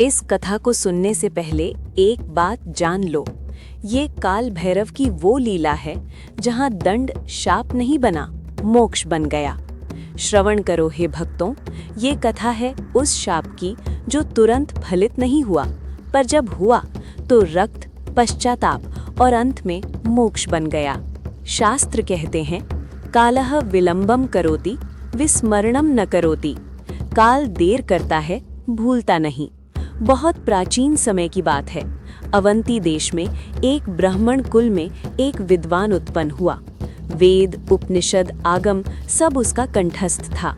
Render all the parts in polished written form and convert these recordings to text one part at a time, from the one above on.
इस कथा को सुनने से पहले एक बात जान लो, ये काल भैरव की वो लीला है जहां दंड शाप नहीं बना, मोक्ष बन गया। श्रवण करो हे भक्तों, ये कथा है उस शाप की जो तुरंत फलित नहीं हुआ, पर जब हुआ तो रक्त, पश्चाताप और अंत में मोक्ष बन गया। शास्त्र कहते हैं, कालः विलंबम करोति विस्मरणम न करोति। काल देर करता है, भूलता नहीं। बहुत प्राचीन समय की बात है। अवंती देश में एक ब्राह्मण कुल में एक विद्वान उत्पन्न हुआ। वेद, उपनिषद, आगम सब उसका कंठस्थ था।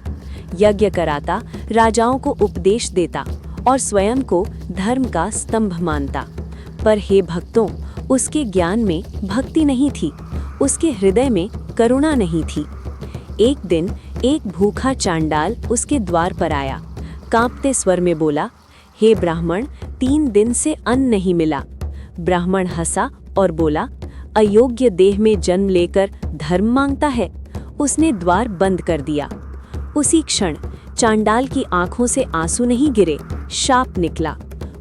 यज्ञ कराता, राजाओं को उपदेश देता और स्वयं को धर्म का स्तंभ मानता। पर हे भक्तों, उसके ज्ञान में भक्ति नहीं थी, उसके हृदय में करुणा नहीं थी। एक दिन एक भूखा चांडाल उसके द्वार पर आया। कांपते स्वर में बोला, हे ब्राह्मण, 3 दिन से अन्न नहीं मिला। ब्राह्मण हंसा और बोला, अयोग्य देह में जन्म लेकर धर्म मांगता है। उसने द्वार बंद कर दिया। उसी क्षण चांडाल की आंखों से आंसू नहीं गिरे, शाप निकला।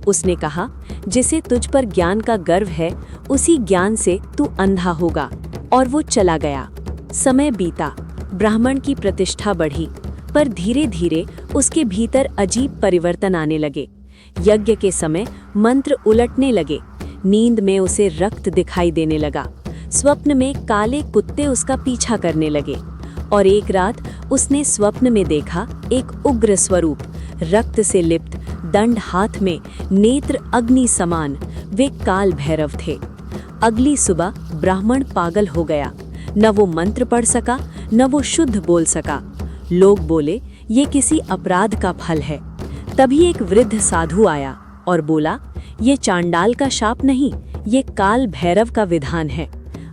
उसने कहा, जिसे तुझ पर ज्ञान का गर्व है, उसी ज्ञान से तू अंधा होगा। और वो चला गया। समय बीता, ब्राह्मण की प्रतिष्ठा बढ़ी, पर धीरे धीरे उसके भीतर अजीब परिवर्तन आने लगे। यज्ञ के समय मंत्र उलटने लगे, नींद में उसे रक्त दिखाई देने लगा, स्वप्न में काले कुत्ते उसका पीछा करने लगे। और एक रात उसने स्वप्न में देखा एक उग्र स्वरूप, रक्त से लिप्त, दंड हाथ में, नेत्र अग्नि समान, वे काल भैरव थे। अगली सुबह ब्राह्मण पागल हो गया, न वो मंत्र पढ़ सका, न वो शुद्ध बोल सका। लोग बोले, ये किसी अपराध का फल है। तभी एक वृद्ध साधु आया और बोला, ये चांडाल का शाप नहीं, ये काल भैरव का विधान है।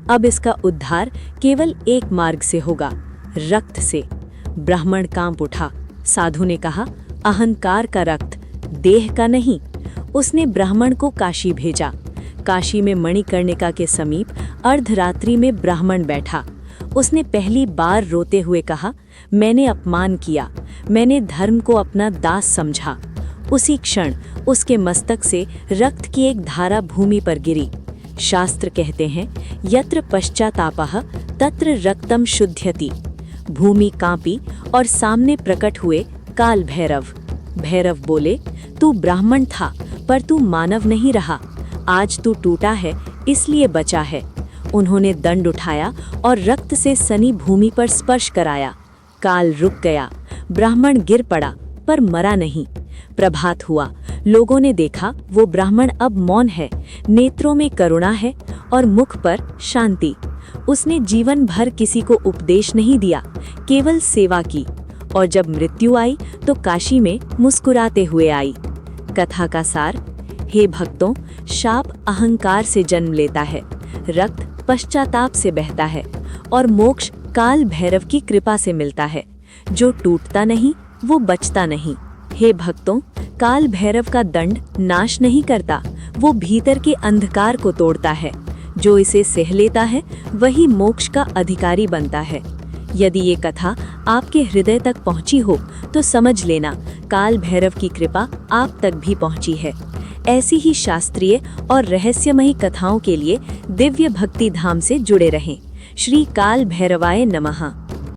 अब इसका उद्धार केवल एक मार्ग से होगा, रक्त से। ब्राह्मण कांप उठा। साधु ने कहा, अहंकार का रक्त, देह का नहीं। उसने ब्राह्मण को काशी भेजा। काशी में मणिकर्णिका के समीप अर्धरात्रि में ब्राह्मण बैठा। उसने पहली बार रोते हुए कहा, मैंने अपमान किया, मैंने धर्म को अपना दास समझा। उसी क्षण उसके मस्तक से रक्त की एक धारा भूमि पर गिरी। शास्त्र कहते हैं, यत्र पश्चातापः तत्र रक्तम शुध्यति। भूमि कांपी और सामने प्रकट हुए काल भैरव। भैरव बोले, तू ब्राह्मण था, पर तू मानव नहीं रहा। आज तू टूटा है, इसलिए बचा है। उन्होंने दंड उठाया और रक्त से सनी भूमि पर स्पर्श कराया। काल रुक गया। ब्राह्मण गिर पड़ा, पर मरा नहीं। प्रभात हुआ। लोगों ने देखा वो ब्राह्मण अब मौन है, नेत्रों में करुणा है और मुख पर शांति। उसने जीवन भर किसी को उपदेश नहीं दिया, केवल सेवा की। और जब मृत्यु आई तो काशी में मुस्कुराते हुए आई। कथा का सार, हे भक्तों, शाप अहंकार से जन्म लेता है, रक्त पश्चाताप से बहता है और मोक्ष काल भैरव की कृपा से मिलता है। जो टूटता नहीं, वो बचता नहीं। हे भक्तों, काल भैरव का दंड नाश नहीं करता, वो भीतर के अंधकार को तोड़ता है। जो इसे सह लेता है, वही मोक्ष का अधिकारी बनता है। यदि ये कथा आपके हृदय तक पहुंची हो, तो समझ लेना काल भैरव की कृपा आप तक भी पहुंची है। ऐसी ही शास्त्रीय और रहस्यमयी कथाओं के लिए दिव्य भक्ति धाम से जुड़े रहें। श्री काल भैरवाय नमः।